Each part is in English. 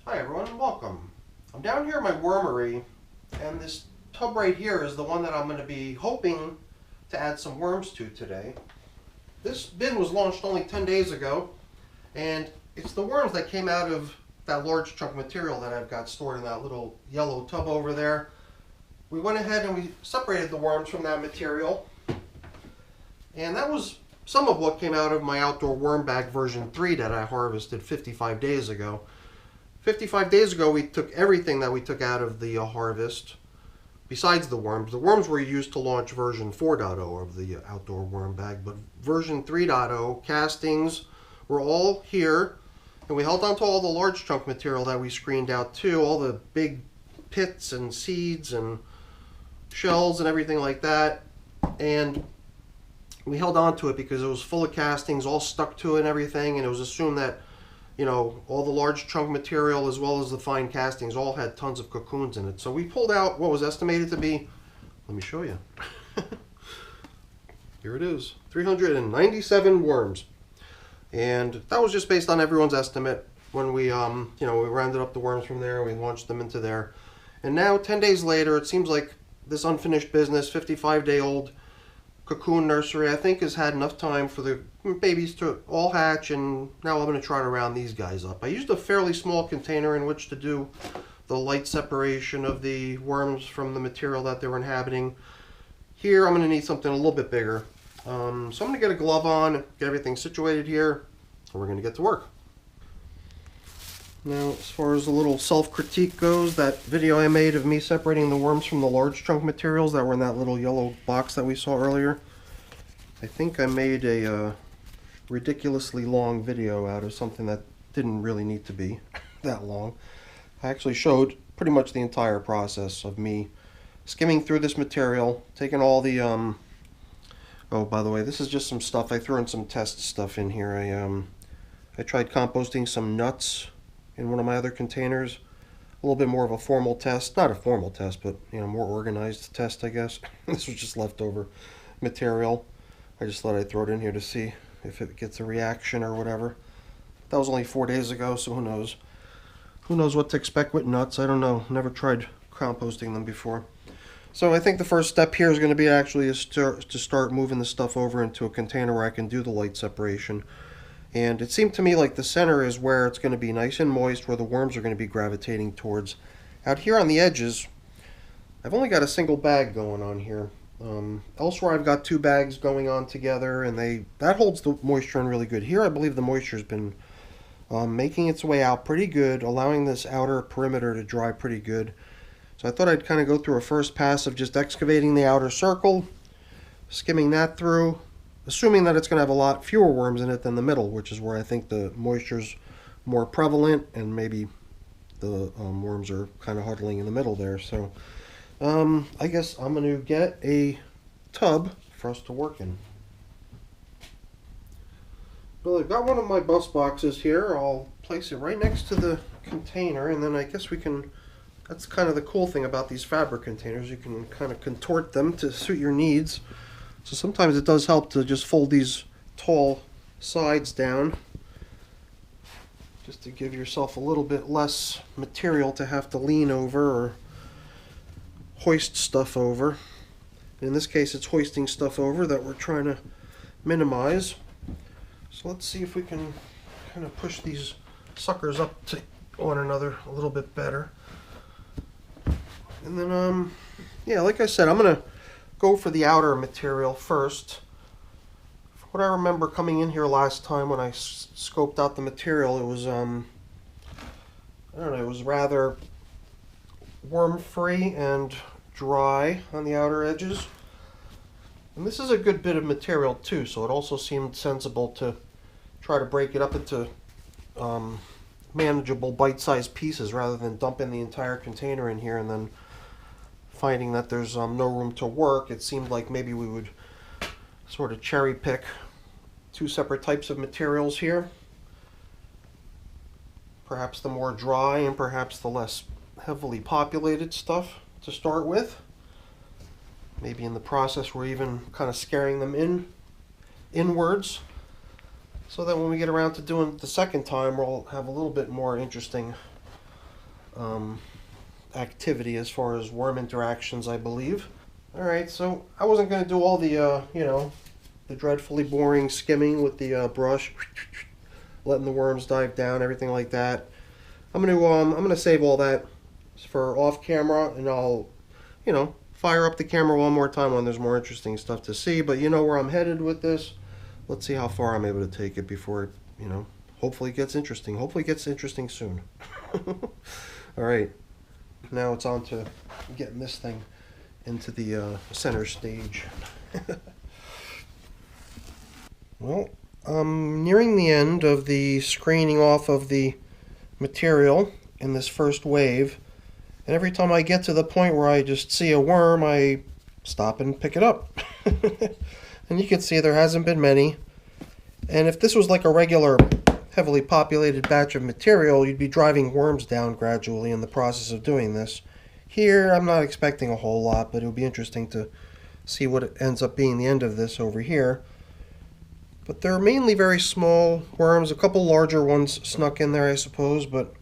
Hi everyone, welcome. I'm down here in my wormery, and this tub right here is the one that I'm going to be hoping to add some worms to today. This bin was launched only 10 days ago, and it's the worms that came out of that large chunk of material that I've got stored in that little yellow tub over there. We went ahead and we separated the worms from that material, and that was some of what came out of my outdoor worm bag version 3 that I harvested 55 days ago. 55 days ago, we took everything that we took out of the harvest, besides the worms. The worms were used to launch version 4.0 of the outdoor worm bag, but version 3.0 castings were all here, and we held on to all the large chunk material that we screened out too, all the big pits and seeds and shells and everything like that, and we held on to it because it was full of castings, all stuck to it and everything, and it was assumed that, you know, all the large chunk material as well as the fine castings all had tons of cocoons in it. So we pulled out what was estimated to be, let me show you. Here it is, 397 worms. And that was just based on everyone's estimate when we, we rounded up the worms from there, we launched them into there. And now, 10 days later, it seems like this unfinished business, 55-day-old cocoon nursery, I think, has had enough time for the babies to all hatch, and now I'm going to try to round these guys up. I used a fairly small container in which to do the light separation of the worms from the material that they were inhabiting. Here I'm going to need something a little bit bigger. So I'm going to get a glove on, get everything situated here, and we're going to get to work. Now, as far as the little self-critique goes, that video I made of me separating the worms from the large chunk materials that were in that little yellow box that we saw earlier, I think I made a ridiculously long video out of something that didn't really need to be that long. I actually showed pretty much the entire process of me skimming through this material, taking all the, oh, by the way, this is just some stuff. I threw in some test stuff in here. I tried composting some nuts in one of my other containers. A little bit more of a formal test. Not a formal test, but, you know, more organized test, I guess. This was just leftover material. I just thought I'd throw it in here to see if it gets a reaction or whatever. That was only 4 days ago, so who knows? Who knows what to expect with nuts? I don't know. Never tried composting them before. So I think the first step here is going to be actually to start moving the stuff over into a container where I can do the light separation. And it seemed to me like the center is where it's going to be nice and moist, where the worms are going to be gravitating towards. Out here on the edges, I've only got a single bag going on here. Elsewhere I've got 2 bags going on together, and that holds the moisture in really good. Here I believe the moisture's been making its way out pretty good, allowing this outer perimeter to dry pretty good. So I thought I'd kind of go through a first pass of just excavating the outer circle, skimming that through, assuming that it's going to have a lot fewer worms in it than the middle, which is where I think the moisture's more prevalent, and maybe the worms are kind of huddling in the middle there. So I guess I'm going to get a tub for us to work in. Well, I've got one of my bus boxes here. I'll place it right next to the container, and then I guess we can, that's kind of the cool thing about these fabric containers. You can kind of contort them to suit your needs. So sometimes it does help to just fold these tall sides down, just to give yourself a little bit less material to have to lean over or hoist stuff over. In this case, it's hoisting stuff over that we're trying to minimize. So let's see if we can kind of push these suckers up to one another a little bit better. And then, yeah, like I said, I'm going to go for the outer material first. From what I remember coming in here last time when I scoped out the material, it was, I don't know, it was rather worm-free and dry on the outer edges. And this is a good bit of material too, so it also seemed sensible to try to break it up into manageable bite-sized pieces rather than dumping the entire container in here and then finding that there's no room to work. It seemed like maybe we would sort of cherry pick 2 separate types of materials here. Perhaps the more dry and perhaps the less heavily populated stuff to start with. Maybe in the process we're even kind of scaring them inwards, so that when we get around to doing it the second time, we'll have a little bit more interesting activity as far as worm interactions, I believe. Alright, so I wasn't going to do all the, the dreadfully boring skimming with the brush, letting the worms dive down, everything like that. I'm gonna save all that for off camera, and I'll, fire up the camera one more time when there's more interesting stuff to see. But you know where I'm headed with this. Let's see how far I'm able to take it before it, hopefully it gets interesting. Hopefully it gets interesting soon. Alright, now it's on to getting this thing into the center stage. Well, I'm nearing the end of the screening off of the material in this first wave, and every time I get to the point where I just see a worm, I stop and pick it up. And you can see there hasn't been many. And if this was like a regular heavily populated batch of material, you'd be driving worms down gradually in the process of doing this. Here, I'm not expecting a whole lot, but it would be interesting to see what it ends up being the end of this over here. But they're mainly very small worms, a couple larger ones snuck in there, I suppose, but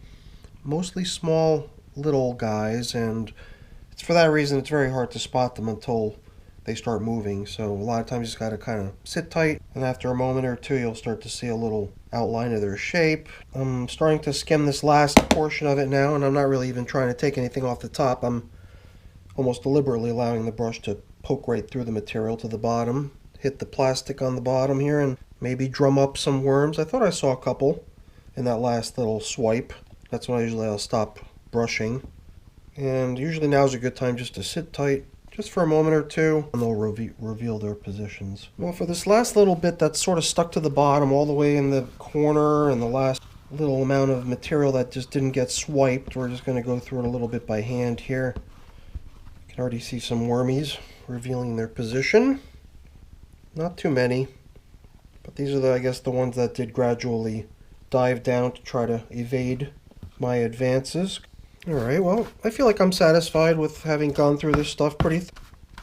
mostly small little guys, and it's for that reason it's very hard to spot them until they start moving. So a lot of times you just got to kind of sit tight, and after a moment or two you'll start to see a little outline of their shape. I'm starting to skim this last portion of it now, and I'm not really even trying to take anything off the top. I'm almost deliberately allowing the brush to poke right through the material to the bottom, hit the plastic on the bottom here, and maybe drum up some worms. I thought I saw a couple in that last little swipe. That's when I'll stop brushing. And usually now is a good time just to sit tight, just for a moment or two, and they'll reveal their positions. Well, for this last little bit that's sort of stuck to the bottom all the way in the corner, and the last little amount of material that just didn't get swiped, we're just going to go through it a little bit by hand here. You can already see some wormies revealing their position. Not too many, but these are I guess the ones that did gradually dive down to try to evade my advances. Alright, well, I feel like I'm satisfied with having gone through this stuff pretty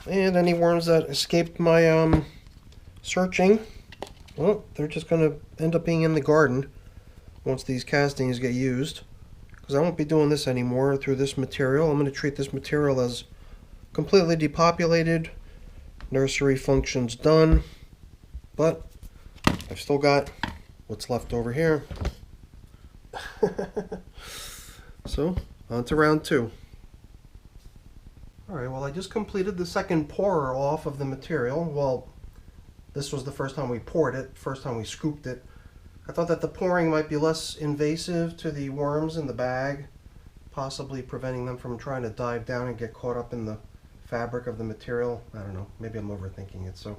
and any worms that escaped my searching, well, they're just going to end up being in the garden once these castings get used, because I won't be doing this anymore through this material. I'm going to treat this material as completely depopulated, nursery functions done, but I've still got what's left over here. So, on to round two. Alright, well, I just completed the second pour off of the material. Well, this was the first time we poured it, first time we scooped it. I thought that the pouring might be less invasive to the worms in the bag, possibly preventing them from trying to dive down and get caught up in the fabric of the material. I don't know, maybe I'm overthinking it. So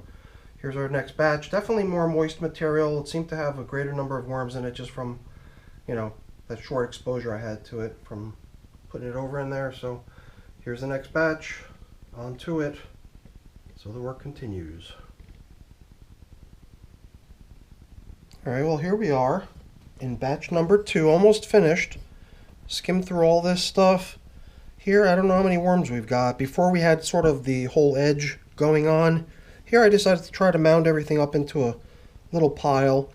here's our next batch. Definitely more moist material. It seemed to have a greater number of worms in it just from, that short exposure I had to it from putting it over in there. So here's the next batch, on to it, so the work continues. Alright, well, here we are in batch number 2, almost finished. Skimmed through all this stuff. Here, I don't know how many worms we've got. Before we had sort of the whole edge going on. Here I decided to try to mound everything up into a little pile.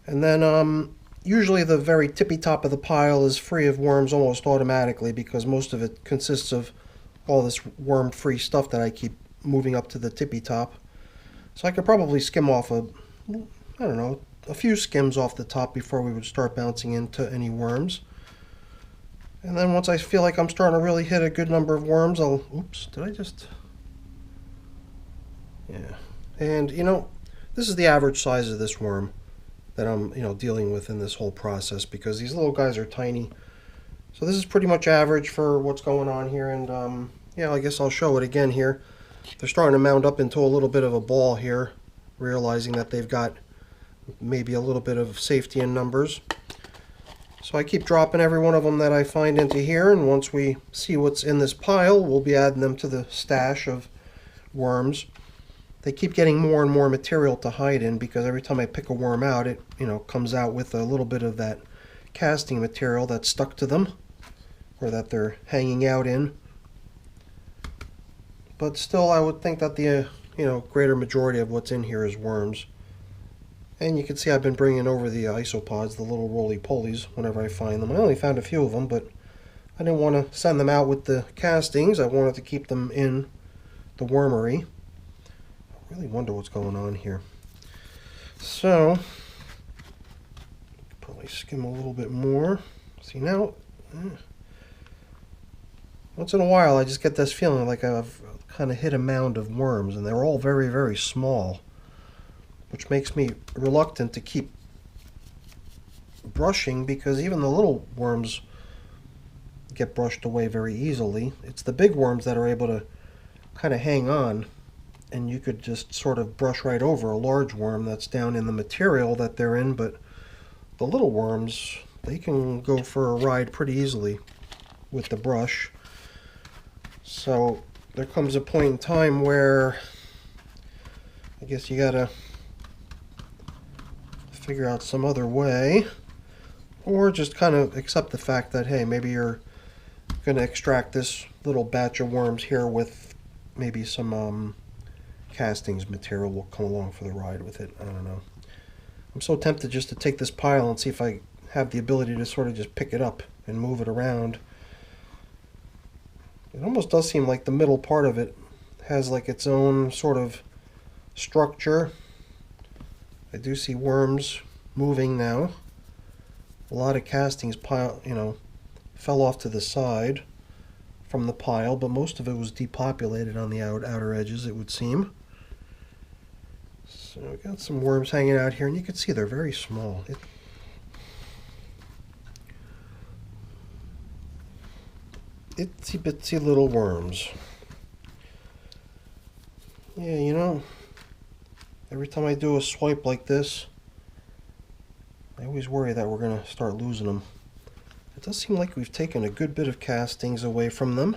And then usually the very tippy top of the pile is free of worms almost automatically, because most of it consists of all this worm-free stuff that I keep moving up to the tippy top. So I could probably skim off a few skims off the top before we would start bouncing into any worms. And then once I feel like I'm starting to really hit a good number of worms, oops, did I just... Yeah. And, this is the average size of this worm that I'm, dealing with in this whole process, because these little guys are tiny. So this is pretty much average for what's going on here, and yeah, I guess I'll show it again here. They're starting to mound up into a little bit of a ball here, realizing that they've got maybe a little bit of safety in numbers. So I keep dropping every one of them that I find into here, and once we see what's in this pile, we'll be adding them to the stash of worms. They keep getting more and more material to hide in, because every time I pick a worm out, it comes out with a little bit of that casting material that's stuck to them, or that they're hanging out in. But still, I would think that the greater majority of what's in here is worms. And you can see I've been bringing over the isopods, the little roly-polies, whenever I find them. I only found a few of them, but I didn't want to send them out with the castings. I wanted to keep them in the wormery. I really wonder what's going on here. So, probably skim a little bit more. See now, once in a while I just get this feeling like I've kind of hit a mound of worms, and they're all very, very small, which makes me reluctant to keep brushing, because even the little worms get brushed away very easily. It's the big worms that are able to kind of hang on, and you could just sort of brush right over a large worm that's down in the material that they're in, but the little worms, they can go for a ride pretty easily with the brush. So there comes a point in time where I guess you gotta figure out some other way, or just kind of accept the fact that, hey, maybe you're going to extract this little batch of worms here with maybe some castings material will come along for the ride with it. I don't know. I'm so tempted just to take this pile and see if I have the ability to sort of just pick it up and move it around. It almost does seem like the middle part of it has like its own sort of structure. I do see worms moving now. A lot of castings fell off to the side from the pile, but most of it was depopulated on the outer edges, it would seem. So we got some worms hanging out here, and you can see they're very small. Itsy bitsy little worms. Yeah, you know, every time I do a swipe like this, I always worry that we're going to start losing them. It does seem like we've taken a good bit of castings away from them.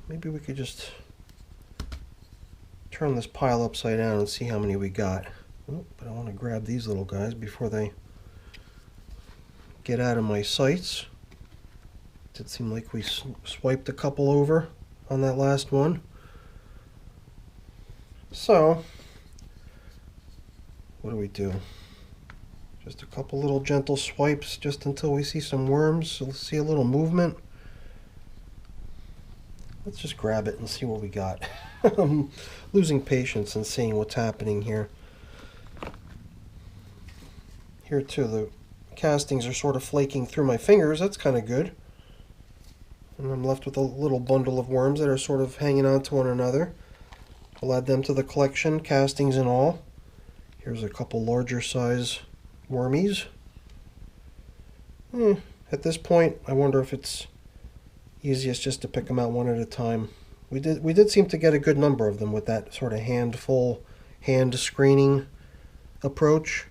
Maybe we could just turn this pile upside down and see how many we got. Oh, but I want to grab these little guys before they get out of my sights. It did seem like we swiped a couple over on that last one. So, what do we do? Just a couple little gentle swipes just until we see some worms. So let's see a little movement. Let's just grab it and see what we got. I'm losing patience and seeing what's happening here. Here too, the castings are sort of flaking through my fingers. That's kind of good. And I'm left with a little bundle of worms that are sort of hanging on to one another. I'll add them to the collection, castings and all. Here's a couple larger size wormies. At this point, I wonder if it's easiest just to pick them out one at a time. We did seem to get a good number of them with that sort of hand screening approach.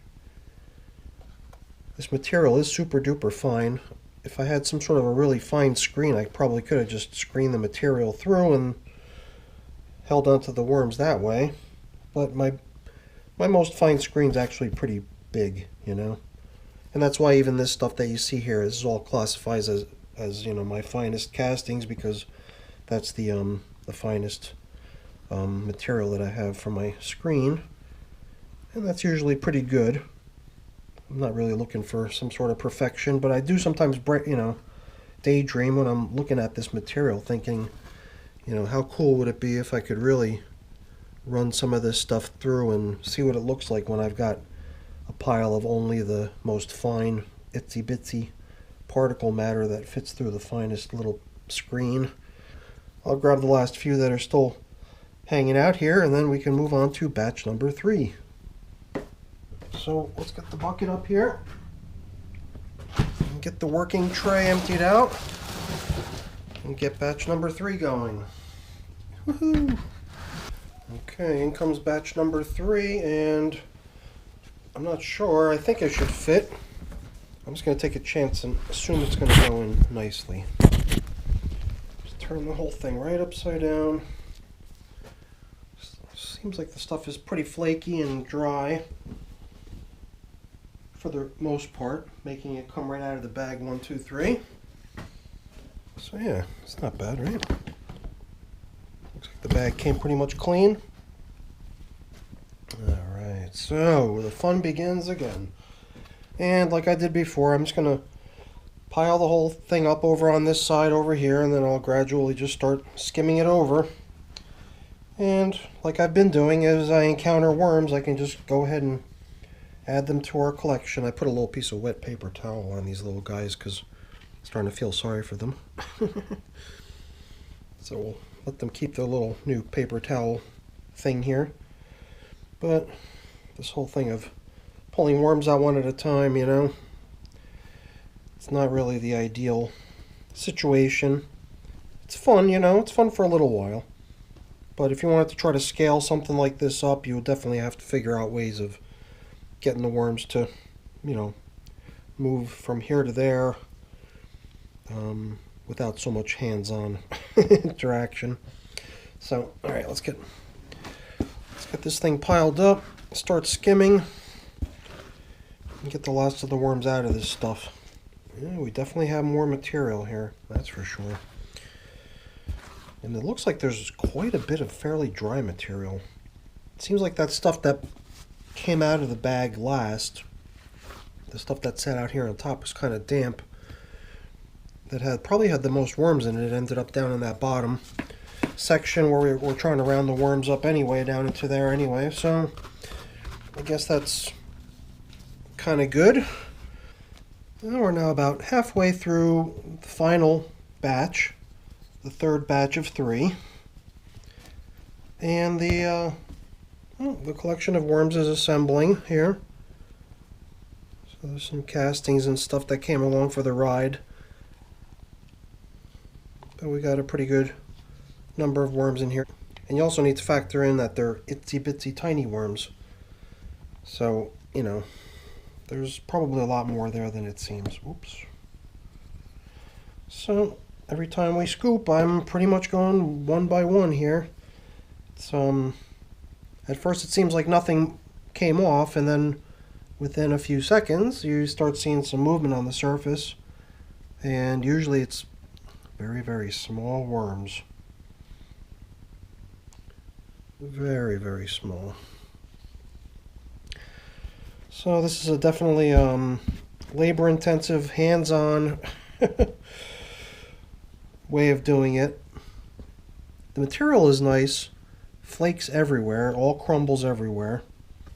This material is super duper fine. If I had some sort of a really fine screen, I probably could have just screened the material through and held onto the worms that way. But my most fine screen's actually pretty big, you know. And that's why even this stuff that you see here is all classifies as you know, my finest castings, because that's the finest material that I have for my screen, and that's usually pretty good. I'm not really looking for some sort of perfection, but I do sometimes, you know, daydream when I'm looking at this material, thinking, you know, how cool would it be if I could really run some of this stuff through and see what it looks like when I've got a pile of only the most fine itsy bitsy particle matter that fits through the finest little screen. I'll grab the last few that are still hanging out here, and then we can move on to batch number 3. So let's get the bucket up here and get the working tray emptied out and get batch number 3 going. Woohoo! Okay, in comes batch number 3, and I'm not sure. I think it should fit. I'm just going to take a chance and assume it's going to go in nicely. Just turn the whole thing right upside down. Seems like the stuff is pretty flaky and dry for the most part, making it come right out of the bag 1, 2, 3. So yeah, it's not bad, right? Looks like the bag came pretty much clean. Alright, so the fun begins again. And like I did before, I'm just going to pile the whole thing up over on this side over here, and then I'll gradually just start skimming it over. And like I've been doing, as I encounter worms, I can just go ahead and add them to our collection. I put a little piece of wet paper towel on these little guys because I'm starting to feel sorry for them. So we'll let them keep their little new paper towel thing here. But this whole thing of pulling worms out one at a time, you know, it's not really the ideal situation. It's fun, you know, it's fun for a little while. But if you wanted to try to scale something like this up, you would definitely have to figure out ways of getting the worms to, you know, move from here to there without so much hands-on interaction. So, all right, let's get this thing piled up, start skimming, and get the last of the worms out of this stuff. Yeah, we definitely have more material here, that's for sure. And it looks like there's quite a bit of fairly dry material. It seems like that stuff that came out of the bag last, the stuff that sat out here on top, was kind of damp. That probably had the most worms in it. It ended up down in that bottom section where we're trying to round the worms up anyway, down into there anyway. So I guess that's kind of good. And we're now about halfway through the final batch, the third batch of 3. And the collection of worms is assembling here. So there's some castings and stuff that came along for the ride. But we got a pretty good number of worms in here. And you also need to factor in that they're itsy bitsy tiny worms. So, you know, there's probably a lot more there than it seems. Oops. So every time we scoop, I'm pretty much going one by one here. It's, at first it seems like nothing came off, and then within a few seconds you start seeing some movement on the surface, and usually it's very, very small worms. Very, very small. So this is a definitely labor-intensive, hands-on way of doing it. The material is nice. Flakes everywhere. It all crumbles everywhere.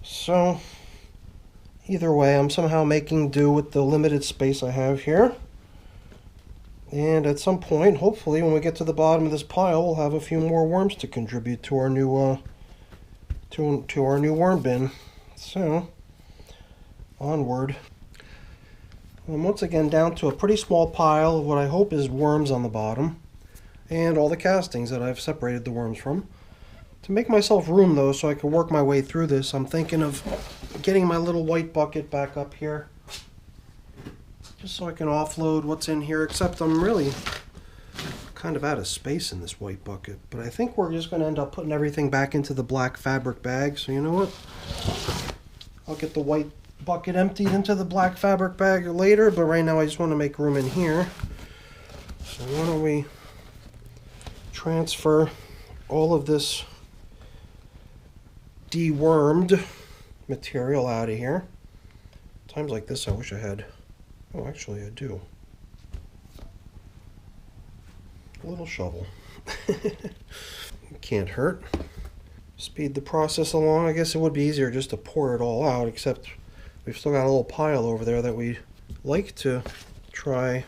So either way, I'm somehow making do with the limited space I have here. And at some point, hopefully, when we get to the bottom of this pile, we'll have a few more worms to contribute to our new to our new worm bin. So onward. I'm once again down to a pretty small pile of what I hope is worms on the bottom, and all the castings that I've separated the worms from. To make myself room, though, so I can work my way through this, I'm thinking of getting my little white bucket back up here, just so I can offload what's in here, except I'm really kind of out of space in this white bucket. But I think we're just going to end up putting everything back into the black fabric bag. So you know what? I'll get the white bucket emptied into the black fabric bag later, but right now I just want to make room in here. So why don't we transfer all of this dewormed material out of here. Times like this I wish I had, oh actually I do, a little shovel. Can't hurt. Speed the process along. I guess it would be easier just to pour it all out, except we've still got a little pile over there that we'd like to try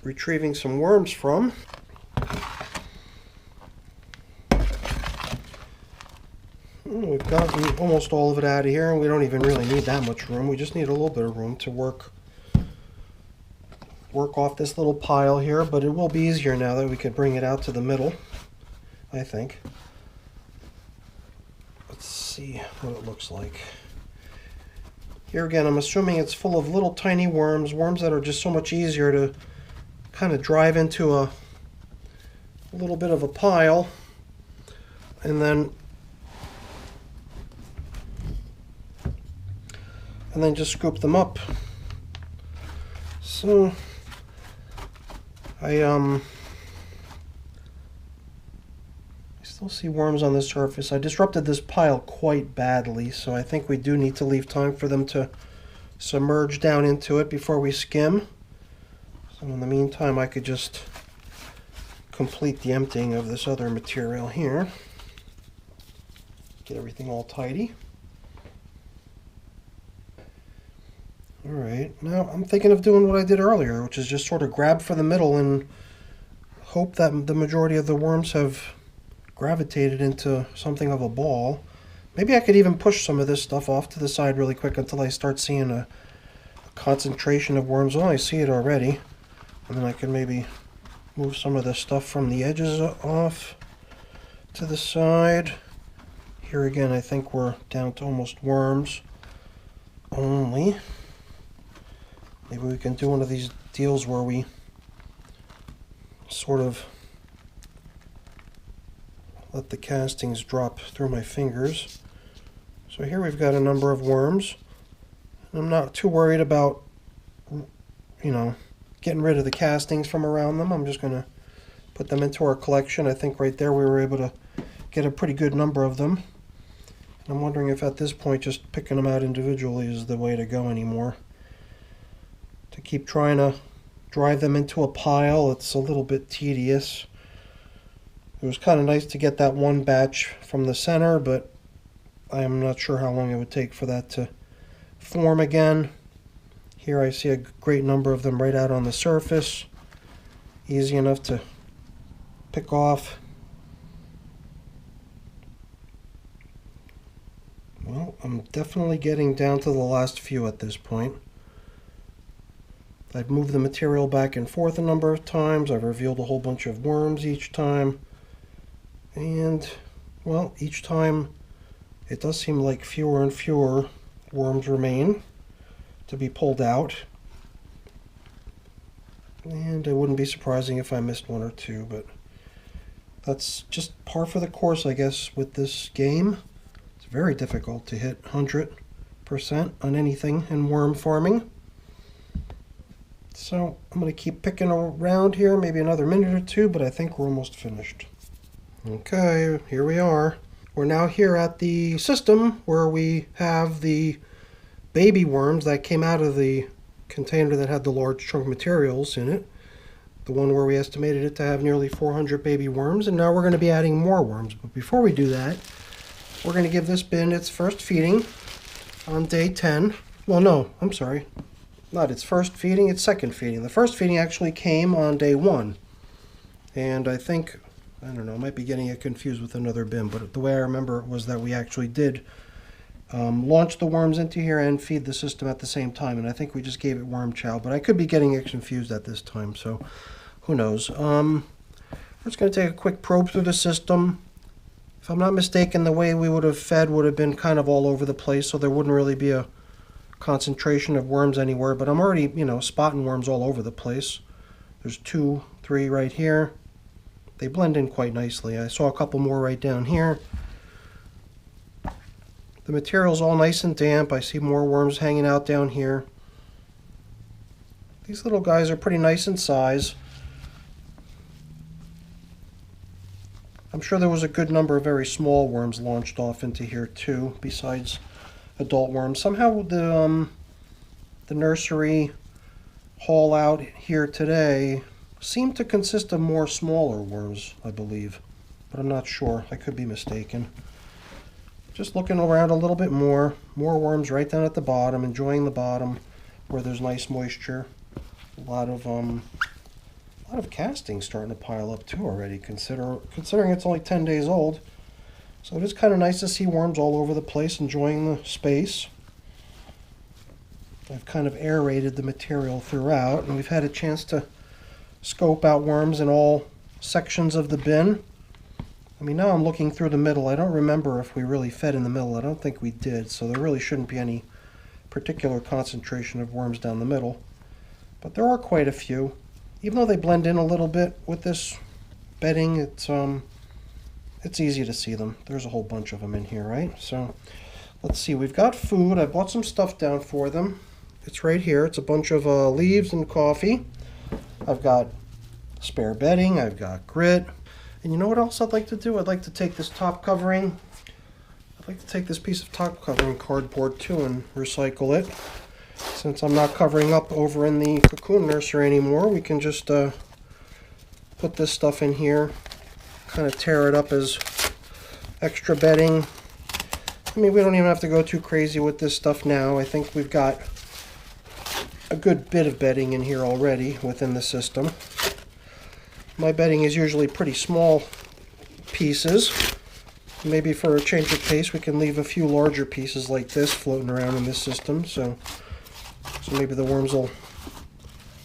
retrieving some worms from. We've gotten almost all of it out of here, and we don't even really need that much room. We just need a little bit of room to work off this little pile here, but it will be easier now that we can bring it out to the middle, I think. Let's see what it looks like. Here again, I'm assuming it's full of little tiny worms, worms that are just so much easier to kind of drive into a little bit of a pile, and then just scoop them up. So I still see worms on the surface. I disrupted this pile quite badly, so I think we do need to leave time for them to submerge down into it before we skim. So in the meantime, I could just complete the emptying of this other material here. Get everything all tidy. Alright, now I'm thinking of doing what I did earlier, which is just sort of grab for the middle and hope that the majority of the worms have gravitated into something of a ball. Maybe I could even push some of this stuff off to the side really quick until I start seeing a concentration of worms. Oh, I see it already. And then I can maybe move some of the stuff from the edges off to the side. Here again, I think we're down to almost worms only. Maybe we can do one of these deals where we sort of let the castings drop through my fingers. So here we've got a number of worms. I'm not too worried about, getting rid of the castings from around them. I'm just going to put them into our collection. I think right there we were able to get a pretty good number of them. And I'm wondering if at this point just picking them out individually is the way to go anymore. To keep trying to drive them into a pile, it's a little bit tedious. It was kind of nice to get that one batch from the center, but I'm not sure how long it would take for that to form again. Here I see a great number of them right out on the surface. Easy enough to pick off. Well, I'm definitely getting down to the last few at this point. I've moved the material back and forth a number of times. I've revealed a whole bunch of worms each time. And, well, each time it does seem like fewer and fewer worms remain to be pulled out. And it wouldn't be surprising if I missed one or two, but that's just par for the course, I guess, with this game. It's very difficult to hit 100% on anything in worm farming. So I'm going to keep picking around here, maybe another minute or two, but I think we're almost finished. Okay, here we are. We're now here at the system where we have the baby worms that came out of the container that had the large chunk materials in it. The one where we estimated it to have nearly 400 baby worms, and now we're going to be adding more worms. But before we do that, we're going to give this bin its first feeding on day 10. Well, no, I'm sorry. Not its first feeding, its second feeding. The first feeding actually came on day 1. And I think, I don't know, I might be getting it confused with another bin, but the way I remember it was that we actually did launch the worms into here and feed the system at the same time. And I think we just gave it worm chow, but I could be getting it confused at this time, so who knows. We're just going to take a quick probe through the system. If I'm not mistaken, the way we would have fed would have been kind of all over the place, so there wouldn't really be a concentration of worms anywhere, but I'm already, spotting worms all over the place. There's 2, 3 right here. They blend in quite nicely. I saw a couple more right down here. The material's all nice and damp. I see more worms hanging out down here. These little guys are pretty nice in size. I'm sure there was a good number of very small worms launched off into here too, besides adult worms. Somehow the nursery haul out here today seemed to consist of more smaller worms, I believe, but I'm not sure. I could be mistaken. Just looking around a little bit more worms right down at the bottom, enjoying the bottom where there's nice moisture. A lot of castings starting to pile up too already, considering it's only 10 days old. So it is kind of nice to see worms all over the place, enjoying the space. I've kind of aerated the material throughout, and we've had a chance to scope out worms in all sections of the bin. I mean, now I'm looking through the middle. I don't remember if we really fed in the middle. I don't think we did, so there really shouldn't be any particular concentration of worms down the middle. But there are quite a few. Even though they blend in a little bit with this bedding, it's easy to see them. There's a whole bunch of them in here, right? So let's see. We've got food. I bought some stuff down for them. It's right here. It's a bunch of leaves and coffee. I've got spare bedding. I've got grit. And you know what else I'd like to do? I'd like to take this top covering. I'd like to take this piece of top covering cardboard too and recycle it. Since I'm not covering up over in the cocoon nursery anymore, we can just put this stuff in here, kind of tear it up as extra bedding. I mean, we don't even have to go too crazy with this stuff now. I think we've got a good bit of bedding in here already within the system. My bedding is usually pretty small pieces. Maybe for a change of pace, we can leave a few larger pieces like this floating around in this system. So maybe the worms will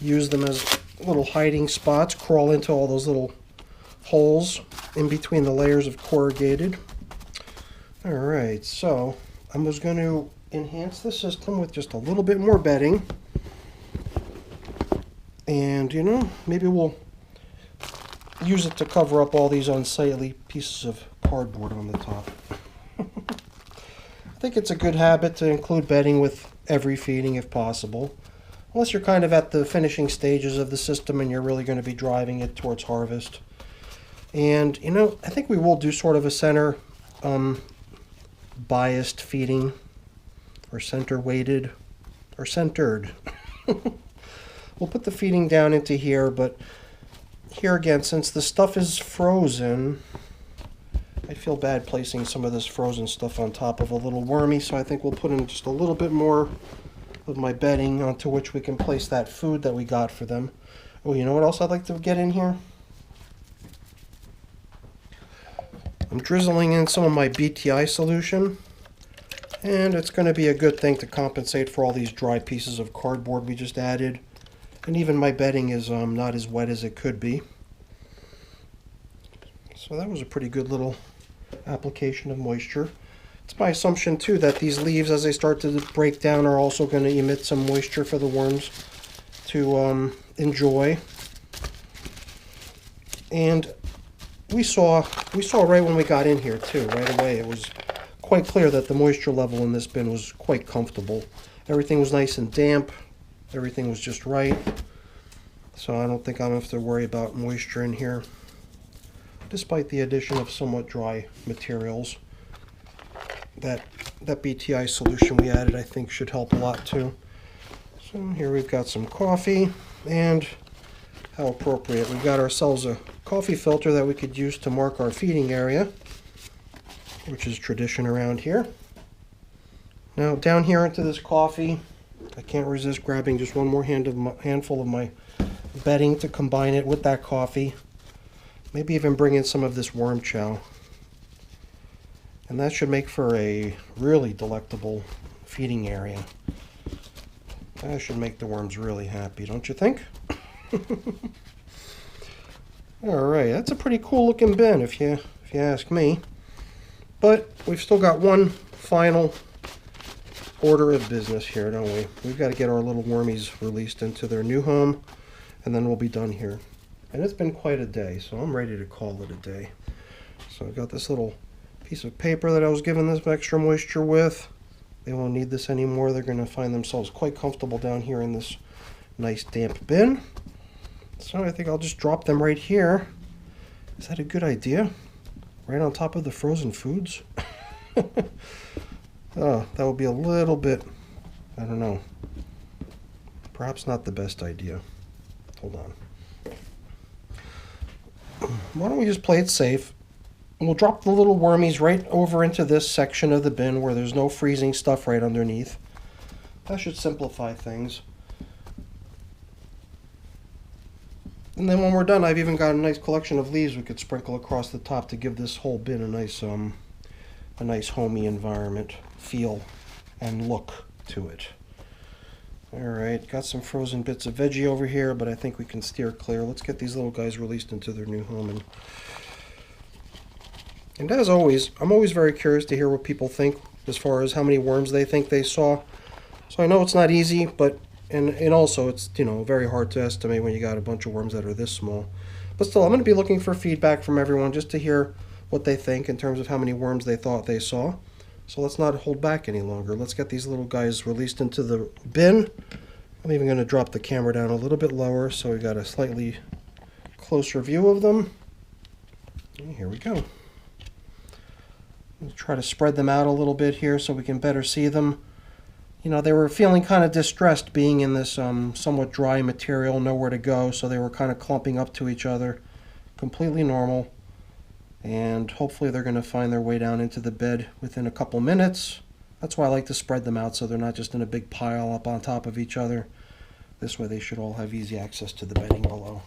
use them as little hiding spots, crawl into all those little holes in between the layers of corrugated. Alright, so I'm just going to enhance the system with just a little bit more bedding. And, you know, maybe we'll use it to cover up all these unsightly pieces of cardboard on the top. I think it's a good habit to include bedding with every feeding if possible. Unless you're kind of at the finishing stages of the system and you're really going to be driving it towards harvest. And, you know, I think we will do sort of a center biased feeding, or center weighted, or centered. We'll put the feeding down into here, but here again, since the stuff is frozen, I feel bad placing some of this frozen stuff on top of a little wormy, so I think we'll put in just a little bit more of my bedding onto which we can place that food that we got for them. Oh, you know what else I'd like to get in here? I'm drizzling in some of my BTI solution, and it's going to be a good thing to compensate for all these dry pieces of cardboard we just added. And even my bedding is not as wet as it could be. So that was a pretty good little application of moisture. It's my assumption too that these leaves, as they start to break down, are also going to emit some moisture for the worms to enjoy. And we saw right when we got in here too, right away, it was quite clear that the moisture level in this bin was quite comfortable. Everything was nice and damp. Everything was just right. So I don't think I'm going to have to worry about moisture in here, despite the addition of somewhat dry materials. That BTI solution we added, I think, should help a lot too. So here we've got some coffee, and how appropriate, we've got ourselves a coffee filter that we could use to mark our feeding area, which is tradition around here. Now down here into this coffee, I can't resist grabbing just one more handful of my bedding to combine it with that coffee. Maybe even bring in some of this worm chow. And that should make for a really delectable feeding area. That should make the worms really happy, don't you think? Alright, that's a pretty cool looking bin if you ask me. But we've still got one final order of business here, don't we? We've got to get our little wormies released into their new home, and then we'll be done here. And it's been quite a day, so I'm ready to call it a day. So I've got this little piece of paper that I was given this extra moisture with. They won't need this anymore. They're going to find themselves quite comfortable down here in this nice damp bin. So I think I'll just drop them right here. Is that a good idea? Right on top of the frozen foods? Oh, that would be a little bit, I don't know, perhaps not the best idea. Hold on. Why don't we just play it safe? We'll drop the little wormies right over into this section of the bin where there's no freezing stuff right underneath. That should simplify things. And then when we're done, I've even got a nice collection of leaves we could sprinkle across the top to give this whole bin a nice homey environment feel and look to it. Alright, got some frozen bits of veggie over here, but I think we can steer clear. Let's get these little guys released into their new home. And as always, I'm always very curious to hear what people think as far as how many worms they think they saw. So I know it's not easy, but and also it's, you know, very hard to estimate when you got a bunch of worms that are this small. But still, I'm going to be looking for feedback from everyone just to hear what they think in terms of how many worms they thought they saw. So let's not hold back any longer. Let's get these little guys released into the bin. I'm even going to drop the camera down a little bit lower so we got a slightly closer view of them. And here we go. Let's try to spread them out a little bit here so we can better see them. you know, they were feeling kind of distressed being in this somewhat dry material, nowhere to go, so they were kind of clumping up to each other. Completely normal. And hopefully they're going to find their way down into the bed within a couple minutes. That's why I like to spread them out so they're not just in a big pile up on top of each other. This way they should all have easy access to the bedding below.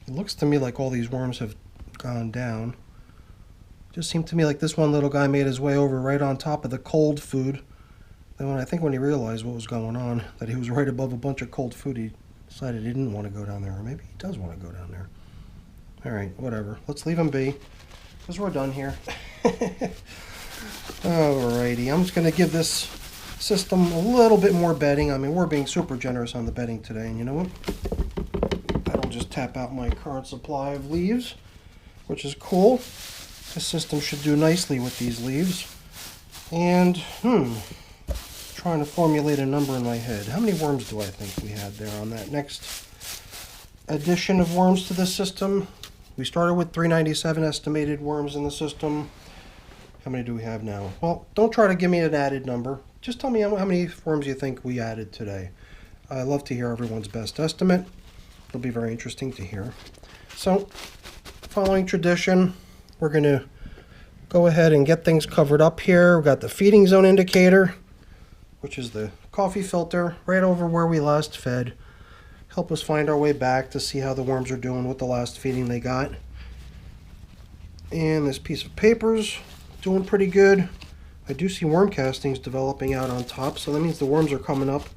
It looks to me like all these worms have gone down. Just seemed to me like this one little guy made his way over right on top of the cold food. Then when he realized what was going on, that he was right above a bunch of cold food, he decided he didn't want to go down there. Or maybe he does want to go down there. Alright, whatever. Let's leave him be, because we're done here. Alrighty, I'm just going to give this system a little bit more bedding. I mean, we're being super generous on the bedding today, and you know what? That'll just tap out my current supply of leaves, which is cool. This system should do nicely with these leaves. And, trying to formulate a number in my head. How many worms do I think we had there on that next addition of worms to the system? We started with 397 estimated worms in the system. How many do we have now? Well, don't try to give me an added number. Just tell me how many worms you think we added today. I love to hear everyone's best estimate. It'll be very interesting to hear. So, following tradition, we're going to go ahead and get things covered up here. We've got the feeding zone indicator, which is the coffee filter, right over where we last fed. Help us find our way back to see how the worms are doing with the last feeding they got. And this piece of paper's doing pretty good. I do see worm castings developing out on top, so that means the worms are coming up,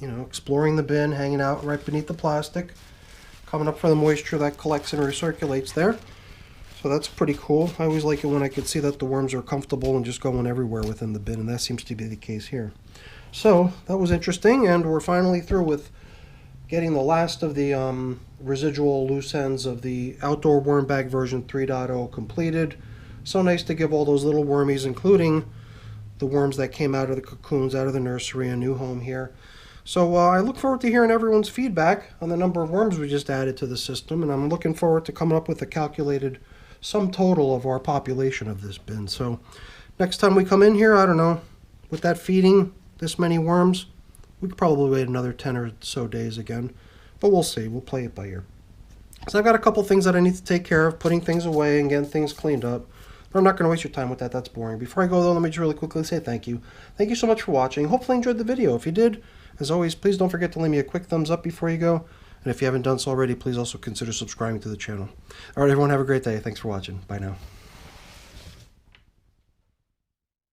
you know, exploring the bin, hanging out right beneath the plastic, coming up for the moisture that collects and recirculates there. So that's pretty cool. I always like it when I can see that the worms are comfortable and just going everywhere within the bin, and that seems to be the case here. So that was interesting, and we're finally through with getting the last of the residual loose ends of the outdoor worm bag version 3.0 completed. So nice to give all those little wormies, including the worms that came out of the cocoons, out of the nursery, a new home here. So I look forward to hearing everyone's feedback on the number of worms we just added to the system, and I'm looking forward to coming up with a calculated sum total of our population of this bin. So next time we come in here, I don't know, with that feeding this many worms, we could probably wait another 10 or so days again, but we'll see. We'll play it by ear. So I've got a couple things that I need to take care of, putting things away and getting things cleaned up. But I'm not going to waste your time with that. That's boring. Before I go, though, let me just really quickly say thank you. Thank you so much for watching. Hopefully you enjoyed the video. If you did, as always, please don't forget to leave me a quick thumbs up before you go. And if you haven't done so already, please also consider subscribing to the channel. All right, everyone, have a great day. Thanks for watching. Bye now.